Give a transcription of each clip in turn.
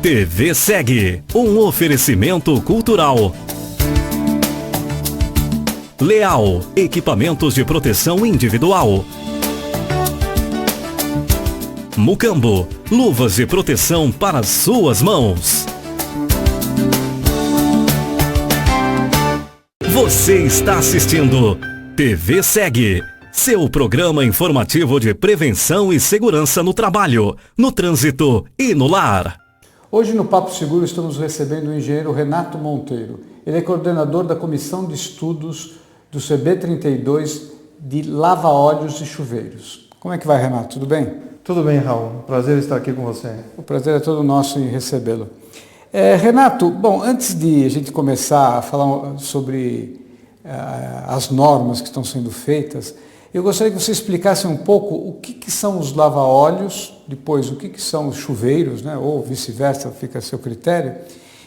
TV Segue, um oferecimento cultural. Leal, equipamentos de proteção individual. Mucambo, luvas de proteção para suas mãos. Você está assistindo TV Segue, seu programa informativo de prevenção e segurança no trabalho, no trânsito e no lar. Hoje no Papo Seguro estamos recebendo o engenheiro Renato Monteiro. Ele é coordenador da Comissão de Estudos do CB32 de lava-óleos e chuveiros. Como é que vai, Renato? Tudo bem? Tudo bem, Raul. Prazer estar aqui com você. O prazer é todo nosso em recebê-lo. Renato, bom, antes de a gente começar a falar sobre as normas que estão sendo feitas, eu gostaria que você explicasse um pouco o que são os lava-óleos, depois o que são os chuveiros, né, ou vice-versa, fica a seu critério,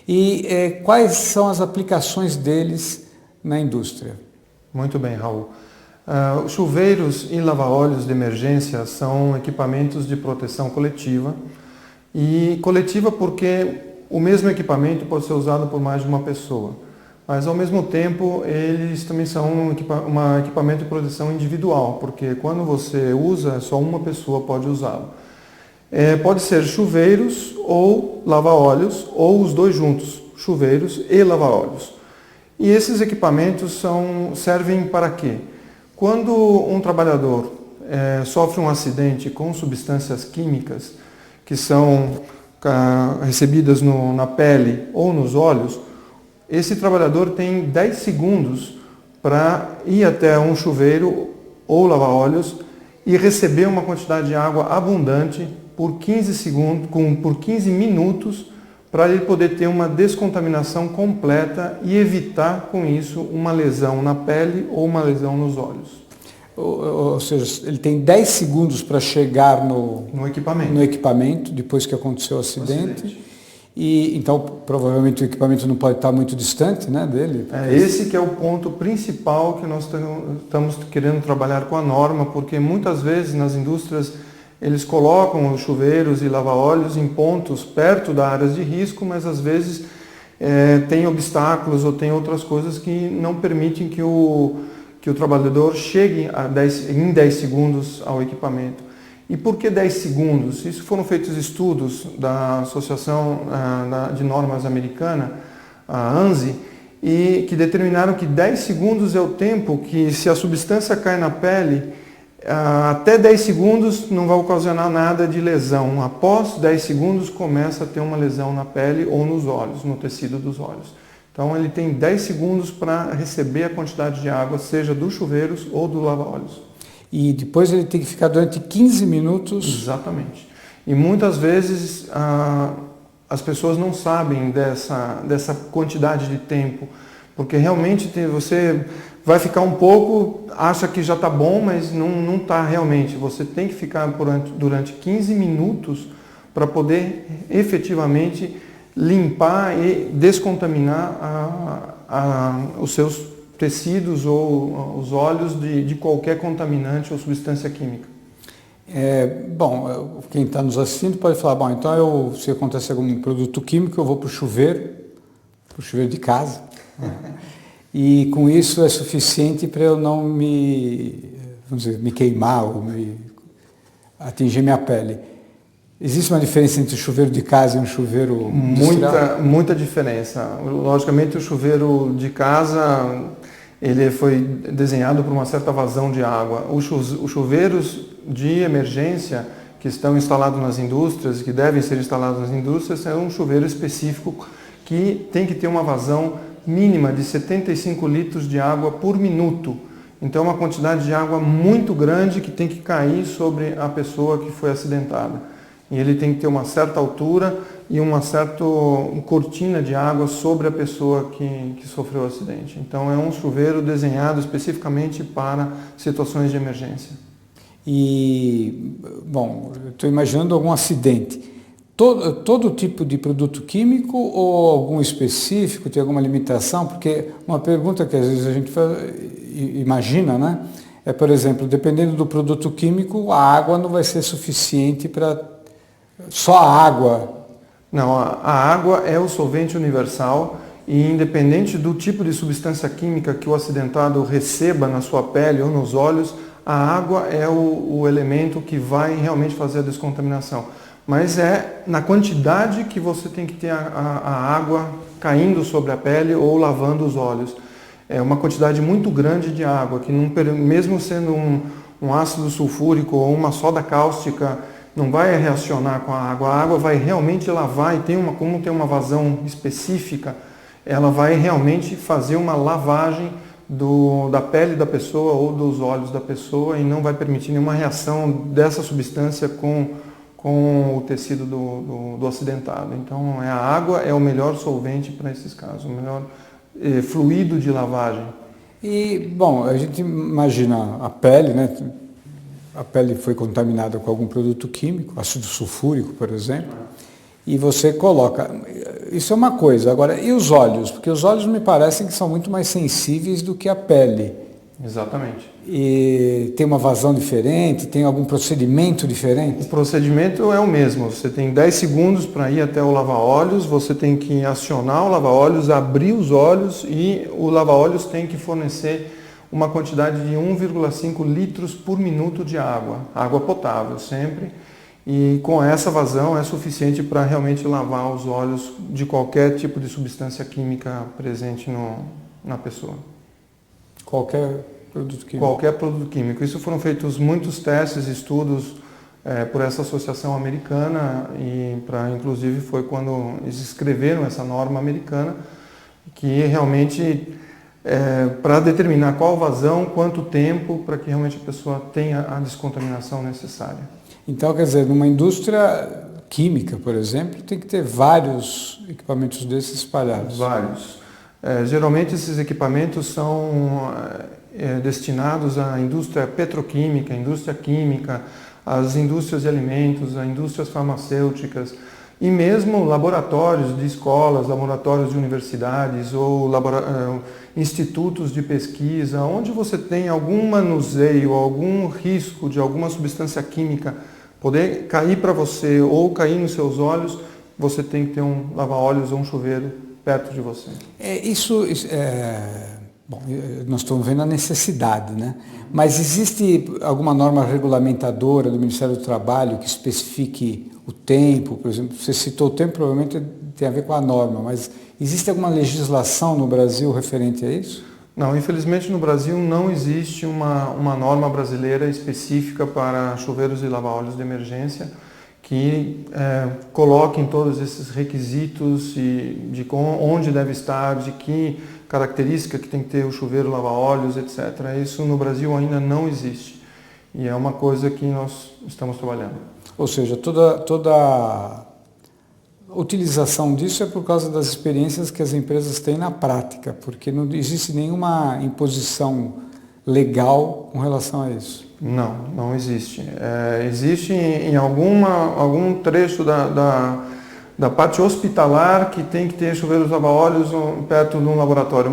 e quais são as aplicações deles na indústria. Muito bem, Raul. Os chuveiros e lava-óleos de emergência são equipamentos de proteção coletiva, e coletiva porque o mesmo equipamento pode ser usado por mais de uma pessoa, mas ao mesmo tempo eles também são um equipamento de proteção individual, porque quando você usa, só uma pessoa pode usá-lo. Pode ser chuveiros ou lava-óleos, ou os dois juntos, chuveiros e lava-óleos. E esses equipamentos servem para quê? Quando um trabalhador sofre um acidente com substâncias químicas que são recebidas na pele ou nos olhos, esse trabalhador tem 10 segundos para ir até um chuveiro ou lava-óleos e receber uma quantidade de água abundante por 15 minutos para ele poder ter uma descontaminação completa e evitar com isso uma lesão na pele ou uma lesão nos olhos. Ou seja, ele tem 10 segundos para chegar no equipamento depois que aconteceu o acidente. E então provavelmente o equipamento não pode estar muito distante, né, dele. Esse que é o ponto principal que nós estamos querendo trabalhar com a norma, porque muitas vezes nas indústrias eles colocam os chuveiros e lava-óleos em pontos perto das áreas de risco, mas às vezes tem obstáculos ou tem outras coisas que não permitem que o trabalhador chegue em 10 segundos ao equipamento. E por que 10 segundos? Isso foram feitos estudos da Associação de Normas Americana, a ANSI, e que determinaram que 10 segundos é o tempo que, se a substância cai na pele, até 10 segundos não vai ocasionar nada de lesão. Após 10 segundos começa a ter uma lesão na pele ou nos olhos, no tecido dos olhos. Então ele tem 10 segundos para receber a quantidade de água, seja dos chuveiros ou do lava-óleos. E depois ele tem que ficar durante 15 minutos. Exatamente. E muitas vezes as pessoas não sabem dessa quantidade de tempo, porque realmente você vai ficar um pouco, acha que já está bom, mas não está realmente. Você tem que ficar durante 15 minutos para poder efetivamente limpar e descontaminar os seus tecidos ou os óleos de qualquer contaminante ou substância química. Quem está nos assistindo pode falar, então se acontecer algum produto químico, eu vou para o chuveiro de casa, e com isso é suficiente para eu não me queimar ou atingir minha pele. Existe uma diferença entre o chuveiro de casa e um chuveiro industrial? Muita diferença. Logicamente o chuveiro de casa ele foi desenhado por uma certa vazão de água. Os chuveiros de emergência que estão instalados nas indústrias, que devem ser instalados nas indústrias, é um chuveiro específico que tem que ter uma vazão mínima de 75 litros de água por minuto. Então é uma quantidade de água muito grande que tem que cair sobre a pessoa que foi acidentada. E ele tem que ter uma certa altura e uma certa cortina de água sobre a pessoa que sofreu o acidente. Então é um chuveiro desenhado especificamente para situações de emergência. E, estou imaginando algum acidente. Todo tipo de produto químico ou algum específico, tem alguma limitação? Porque uma pergunta que às vezes a gente imagina, né? Por exemplo, dependendo do produto químico, a água não vai ser suficiente para... Só a água Não, a água é o solvente universal e independente do tipo de substância química que o acidentado receba na sua pele ou nos olhos, a água é o elemento que vai realmente fazer a descontaminação. Mas é na quantidade que você tem que ter a água caindo sobre a pele ou lavando os olhos. É uma quantidade muito grande de água, que não, mesmo sendo um ácido sulfúrico ou uma soda cáustica, não vai reacionar com a água vai realmente lavar e como tem uma vazão específica, ela vai realmente fazer uma lavagem da pele da pessoa ou dos olhos da pessoa e não vai permitir nenhuma reação dessa substância com o tecido do acidentado. Então a água é o melhor solvente para esses casos, o melhor fluido de lavagem. E, bom, a gente imagina a pele, né? A pele foi contaminada com algum produto químico, ácido sulfúrico, por exemplo, e você coloca. Isso é uma coisa. Agora, e os olhos? Porque os olhos me parecem que são muito mais sensíveis do que a pele. Exatamente. E tem uma vazão diferente? Tem algum procedimento diferente? O procedimento é o mesmo. Você tem 10 segundos para ir até o lava-olhos, você tem que acionar o lava-olhos, abrir os olhos e o lava-olhos tem que fornecer uma quantidade de 1,5 litros por minuto de água potável sempre. E com essa vazão é suficiente para realmente lavar os olhos de qualquer tipo de substância química presente na pessoa. Qualquer produto químico? Qualquer produto químico. Isso foram feitos muitos testes, estudos por essa associação americana e inclusive foi quando eles escreveram essa norma americana que realmente para determinar qual vazão, quanto tempo, para que realmente a pessoa tenha a descontaminação necessária. Então, quer dizer, numa indústria química, por exemplo, tem que ter vários equipamentos desses espalhados. Vários. Geralmente esses equipamentos são destinados à indústria petroquímica, à indústria química, às indústrias de alimentos, às indústrias farmacêuticas e mesmo laboratórios de escolas, laboratórios de universidades ou institutos de pesquisa, onde você tem algum manuseio, algum risco de alguma substância química poder cair para você ou cair nos seus olhos, você tem que ter um lava-olhos ou um chuveiro perto de você. Bom, nós estamos vendo a necessidade, né? Mas existe alguma norma regulamentadora do Ministério do Trabalho que especifique o tempo, por exemplo? Você citou o tempo, provavelmente tem a ver com a norma, mas existe alguma legislação no Brasil referente a isso? Não, infelizmente no Brasil não existe uma norma brasileira específica para chuveiros e lava-olhos de emergência que coloquem todos esses requisitos de onde deve estar, de que característica que tem que ter o chuveiro, lava-olhos, etc. Isso no Brasil ainda não existe e é uma coisa que nós estamos trabalhando. Ou seja, toda a utilização disso é por causa das experiências que as empresas têm na prática, porque não existe nenhuma imposição legal com relação a isso. Não existe. Existe em algum trecho da parte hospitalar que tem que ter chuveiros lava-olhos perto de um laboratório,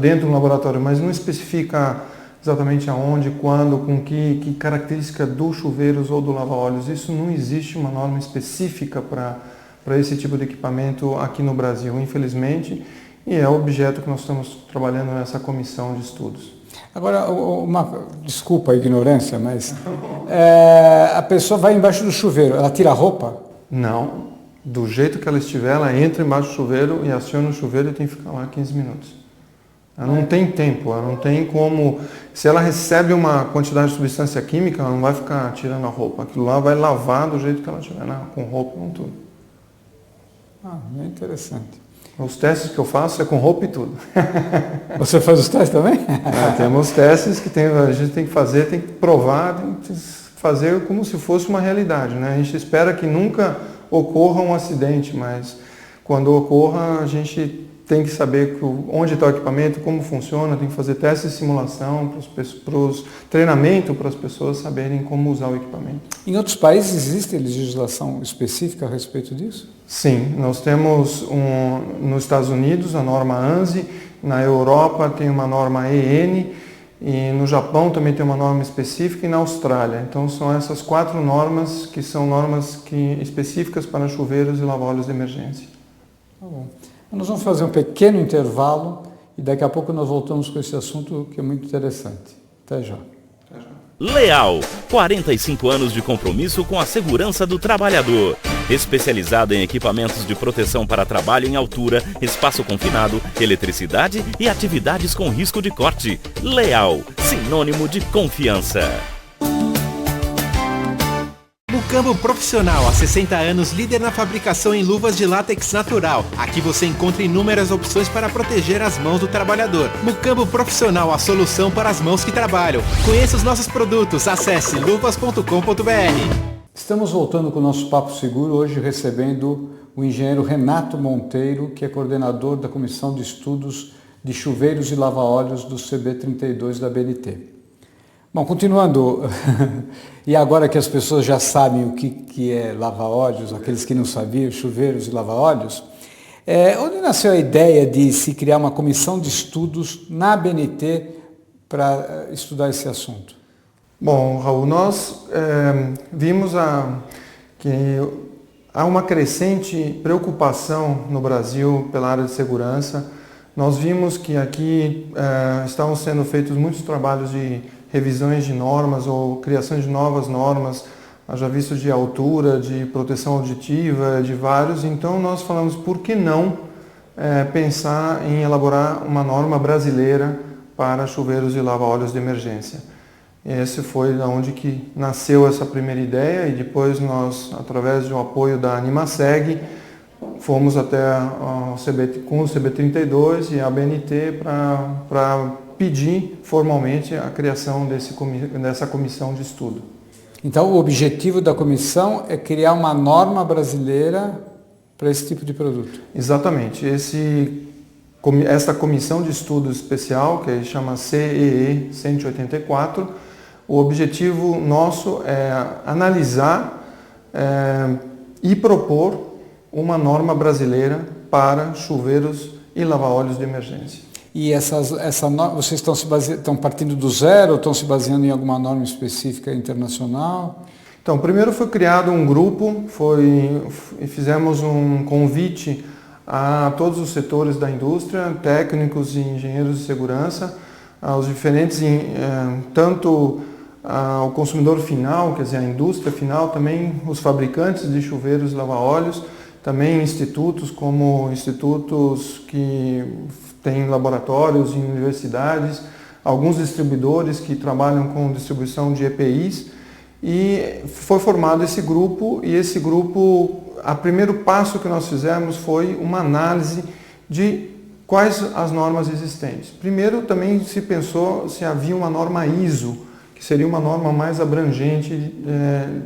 dentro de um laboratório, mas não especifica exatamente aonde, quando, com que característica dos chuveiros ou do lava-olhos. Isso não existe uma norma específica para esse tipo de equipamento aqui no Brasil, infelizmente, e é o objeto que nós estamos trabalhando nessa comissão de estudos. Agora, desculpa a ignorância, mas a pessoa vai embaixo do chuveiro, ela tira a roupa? Não. Do jeito que ela estiver, ela entra embaixo do chuveiro e aciona o chuveiro e tem que ficar lá 15 minutos. Ela não tem tempo, ela não tem como... Se ela recebe uma quantidade de substância química, ela não vai ficar tirando a roupa. Aquilo lá vai lavar do jeito que ela estiver, com roupa, com tudo. É interessante. Os testes que eu faço é com roupa e tudo. Você faz os testes também? Temos testes que a gente tem que fazer, tem que provar, tem que fazer como se fosse uma realidade, né? A gente espera que nunca ocorra um acidente, mas quando ocorra a gente tem que saber onde está o equipamento, como funciona, tem que fazer testes de simulação, treinamento para as pessoas saberem como usar o equipamento. Em outros países existe legislação específica a respeito disso? Sim, nós temos nos Estados Unidos a norma ANSI, na Europa tem uma norma EN E no Japão também tem uma norma específica e na Austrália. Então são essas 4 normas que são normas específicas para chuveiros e lava-óleos de emergência. Tá bom. Nós vamos fazer um pequeno intervalo e daqui a pouco nós voltamos com esse assunto que é muito interessante. Até já. Leal, 45 anos de compromisso com a segurança do trabalhador. Especializado em equipamentos de proteção para trabalho em altura, espaço confinado, eletricidade e atividades com risco de corte. Leal, sinônimo de confiança. Mucambo Profissional, há 60 anos, líder na fabricação em luvas de látex natural. Aqui você encontra inúmeras opções para proteger as mãos do trabalhador. Mucambo Profissional, a solução para as mãos que trabalham. Conheça os nossos produtos, acesse luvas.com.br. Estamos voltando com o nosso Papo Seguro, hoje recebendo o engenheiro Renato Monteiro, que é coordenador da Comissão de Estudos de Chuveiros e Lava-Óleos do CB32 da BNT. Bom, continuando, e agora que as pessoas já sabem o que é lava-óleos, aqueles que não sabiam, chuveiros e lava-óleos, onde nasceu a ideia de se criar uma comissão de estudos na BNT para estudar esse assunto? Bom, Raul, nós vimos que há uma crescente preocupação no Brasil pela área de segurança. Nós vimos que aqui estavam sendo feitos muitos trabalhos de revisões de normas ou criação de novas normas, já visto de altura, de proteção auditiva, de vários. Então nós falamos, por que não pensar em elaborar uma norma brasileira para chuveiros e lava-óleos de emergência? Esse foi onde que nasceu essa primeira ideia e depois nós, através de um apoio da Animaseg, fomos até com o CB32 e a BNT para pedir formalmente a criação dessa comissão de estudo. Então o objetivo da comissão é criar uma norma brasileira para esse tipo de produto? Exatamente. Essa comissão de estudo especial, que chama CEE 184, o objetivo nosso é analisar e propor uma norma brasileira para chuveiros e lava-óleos de emergência. E vocês estão partindo do zero ou estão se baseando em alguma norma específica internacional? Então, primeiro foi criado um grupo, e fizemos um convite a todos os setores da indústria, técnicos e engenheiros de segurança, aos diferentes, tanto ao consumidor final, quer dizer, a indústria final, também os fabricantes de chuveiros e lava-óleos, também institutos como institutos que têm laboratórios em universidades, alguns distribuidores que trabalham com distribuição de EPIs, e foi formado esse grupo, e esse grupo, o primeiro passo que nós fizemos foi uma análise de quais as normas existentes. Primeiro também se pensou se havia uma norma ISO, que seria uma norma mais abrangente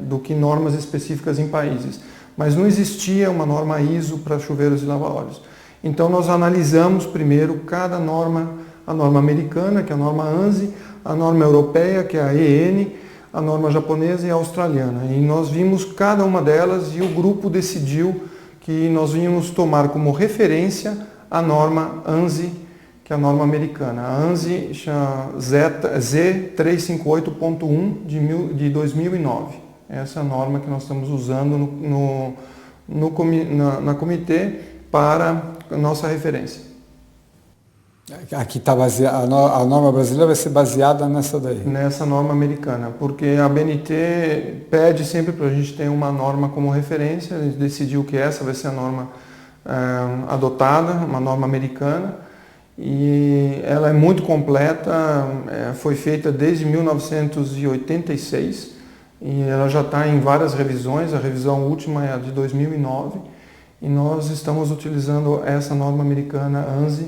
do que normas específicas em países. Mas não existia uma norma ISO para chuveiros e lava-óleos. Então nós analisamos primeiro cada norma, a norma americana, que é a norma ANSI, a norma europeia, que é a EN, a norma japonesa e a australiana. E nós vimos cada uma delas e o grupo decidiu que nós íamos tomar como referência a norma ANSI, que é a norma americana. A ANSI Z358.1 de 2009. Essa é a norma que nós estamos usando na comitê para a nossa referência. Aqui está baseada, a norma brasileira vai ser baseada nessa daí? Nessa norma americana, porque a BNT pede sempre para a gente ter uma norma como referência, a gente decidiu que essa vai ser a norma adotada, uma norma americana, e ela é muito completa, foi feita desde 1986, e ela já está em várias revisões, a revisão última é a de 2009, e nós estamos utilizando essa norma americana ANSI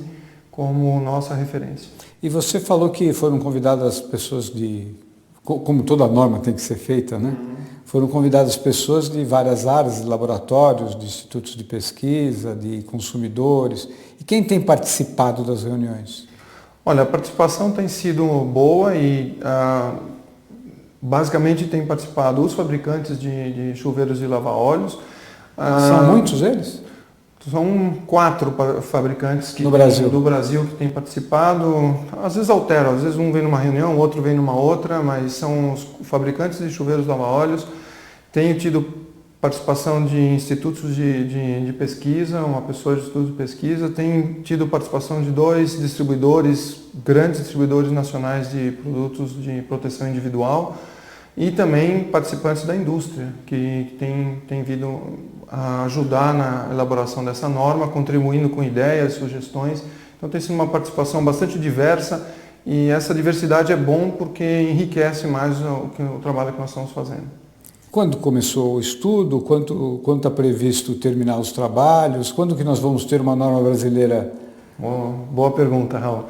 como nossa referência. E você falou que foram convidadas pessoas como toda norma tem que ser feita, né? Foram convidadas pessoas de várias áreas, de laboratórios, de institutos de pesquisa, de consumidores. E quem tem participado das reuniões? Olha, a participação tem sido boa e basicamente tem participado os fabricantes de chuveiros e lava-óleos. São muitos eles? São 4 fabricantes no Brasil. do Brasil que têm participado. Às vezes alteram, às vezes um vem numa reunião, outro vem numa outra, mas são os fabricantes de chuveiros lava-óleos. Tenho tido participação de institutos de pesquisa, uma pessoa de estudo de pesquisa. Tenho tido participação de 2 distribuidores, grandes distribuidores nacionais de produtos de proteção individual. E também participantes da indústria, que têm vindo a ajudar na elaboração dessa norma, contribuindo com ideias, sugestões. Então tem sido uma participação bastante diversa e essa diversidade é bom porque enriquece mais o trabalho que nós estamos fazendo. Quando começou o estudo? Quando está previsto terminar os trabalhos? Quando que nós vamos ter uma norma brasileira? Boa pergunta, Raul.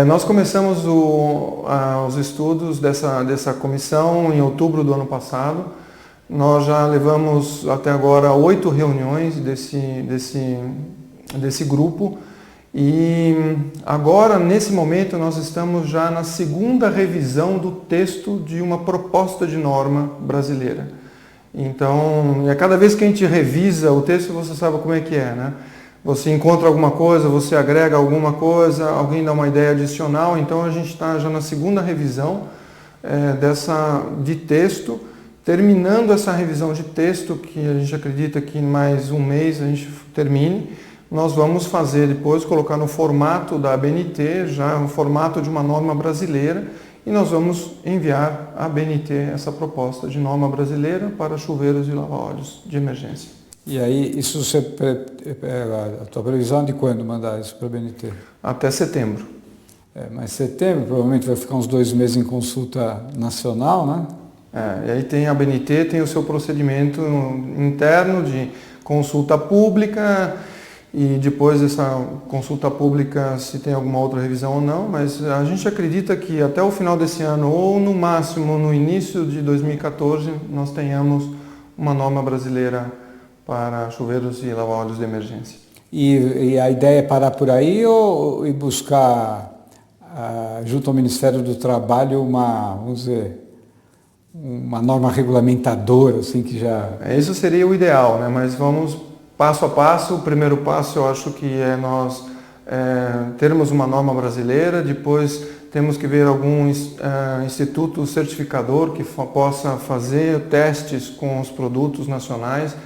Nós começamos os estudos dessa comissão em outubro do ano passado. Nós já levamos até agora 8 reuniões desse grupo e agora, nesse momento, nós estamos já na 2ª revisão do texto de uma proposta de norma brasileira. Então, a cada vez que a gente revisa o texto, você sabe como é que é, né? Você encontra alguma coisa, você agrega alguma coisa, alguém dá uma ideia adicional, então a gente está já na 2ª revisão de texto, terminando essa revisão de texto, que a gente acredita que em mais um mês a gente termine, nós vamos fazer depois, colocar no formato da ABNT, já no formato de uma norma brasileira, e nós vamos enviar à ABNT essa proposta de norma brasileira para chuveiros e lava-óleos de emergência. E aí, a tua previsão de quando mandar isso para a BNT? Até setembro. Mas setembro provavelmente vai ficar uns 2 meses em consulta nacional, né? E aí tem a BNT, tem o seu procedimento interno de consulta pública e depois dessa consulta pública se tem alguma outra revisão ou não, mas a gente acredita que até o final desse ano ou no máximo no início de 2014 nós tenhamos uma norma brasileira para chuveiros e lava-óleos de emergência. E a ideia é parar por aí ou ir buscar, junto ao Ministério do Trabalho, vamos dizer, uma norma regulamentadora, assim, que já... Isso seria o ideal, né? Mas vamos passo a passo. O primeiro passo eu acho que é nós termos uma norma brasileira, depois temos que ver algum instituto certificador que possa fazer testes com os produtos nacionais,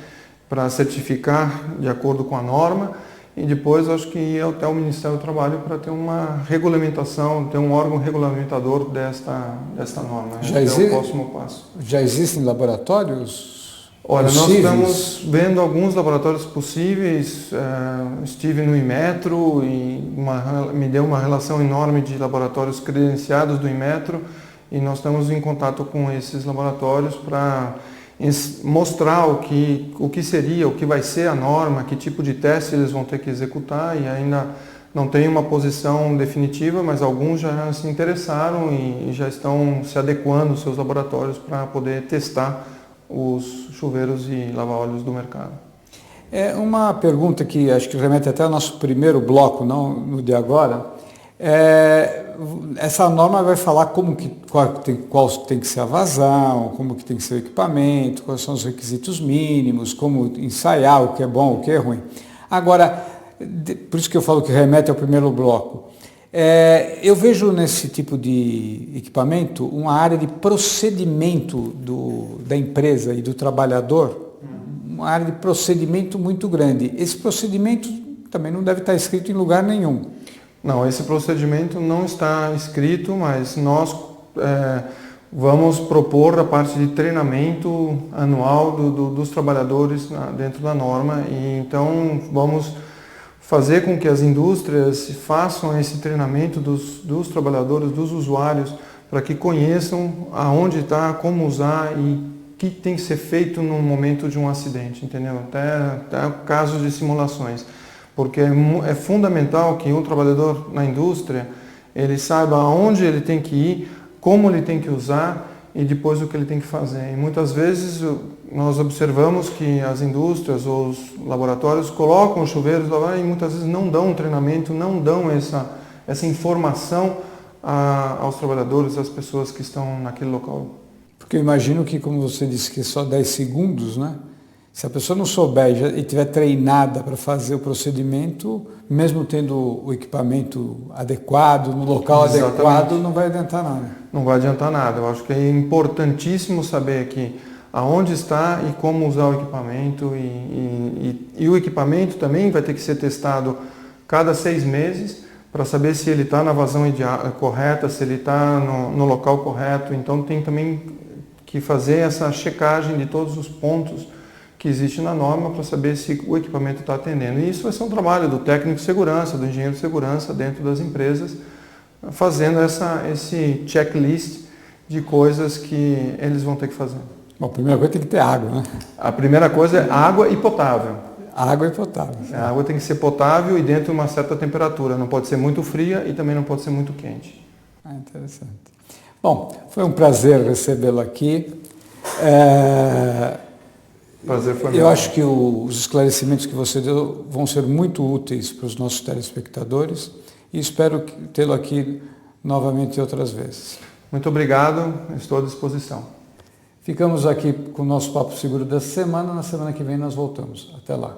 para certificar de acordo com a norma e depois acho que ir até o Ministério do Trabalho para ter uma regulamentação, ter um órgão regulamentador desta norma. É o próximo passo. Já existem laboratórios Olha, possíveis? Nós estamos vendo alguns laboratórios possíveis. Estive no Inmetro e me deu uma relação enorme de laboratórios credenciados do Inmetro e nós estamos em contato com esses laboratórios para mostrar o que seria, o que vai ser a norma, que tipo de teste eles vão ter que executar e ainda não tem uma posição definitiva, mas alguns já se interessaram e já estão se adequando aos seus laboratórios para poder testar os chuveiros e lava-óleos do mercado. É uma pergunta que acho que remete até ao nosso primeiro bloco, não no de agora. Essa norma vai falar qual tem que ser a vazão, como que tem que ser o equipamento, quais são os requisitos mínimos, como ensaiar o que é bom, o que é ruim. Agora, por isso que eu falo que remete ao primeiro bloco, eu vejo nesse tipo de equipamento uma área de procedimento da empresa e do trabalhador, uma área de procedimento muito grande. Esse procedimento também não deve estar escrito em lugar nenhum. Não, esse procedimento não está escrito, mas nós vamos propor a parte de treinamento anual dos trabalhadores dentro da norma e então vamos fazer com que as indústrias façam esse treinamento dos trabalhadores, dos usuários, para que conheçam aonde está, como usar e o que tem que ser feito no momento de um acidente, entendeu? Até casos de simulações. Porque é fundamental que um trabalhador na indústria, ele saiba aonde ele tem que ir, como ele tem que usar e depois o que ele tem que fazer. E muitas vezes nós observamos que as indústrias ou os laboratórios colocam os chuveiros lá e muitas vezes não dão um treinamento, não dão essa informação aos trabalhadores, às pessoas que estão naquele local. Porque eu imagino que, como você disse, que é só 10 segundos, né? Se a pessoa não souber e estiver treinada para fazer o procedimento, mesmo tendo o equipamento adequado, no local adequado, não vai adiantar nada. Não vai adiantar nada. Eu acho que é importantíssimo saber que aonde está e como usar o equipamento. E o equipamento também vai ter que ser testado cada 6 meses para saber se ele está na vazão correta, se ele está no local correto. Então tem também que fazer essa checagem de todos os pontos que existe na norma para saber se o equipamento está atendendo. E isso vai ser um trabalho do técnico de segurança, do engenheiro de segurança dentro das empresas, fazendo esse checklist de coisas que eles vão ter que fazer. Bom, a primeira coisa tem que ter água, né? A primeira coisa é água e potável. Água e potável. A água tem que ser potável e dentro de uma certa temperatura. Não pode ser muito fria e também não pode ser muito quente. Interessante. Bom, foi um prazer recebê-lo aqui. Prazer foi meu. Eu acho que os esclarecimentos que você deu vão ser muito úteis para os nossos telespectadores e espero tê-lo aqui novamente outras vezes. Muito obrigado, estou à disposição. Ficamos aqui com o nosso Papo Seguro dessa semana. Na semana que vem nós voltamos. Até lá.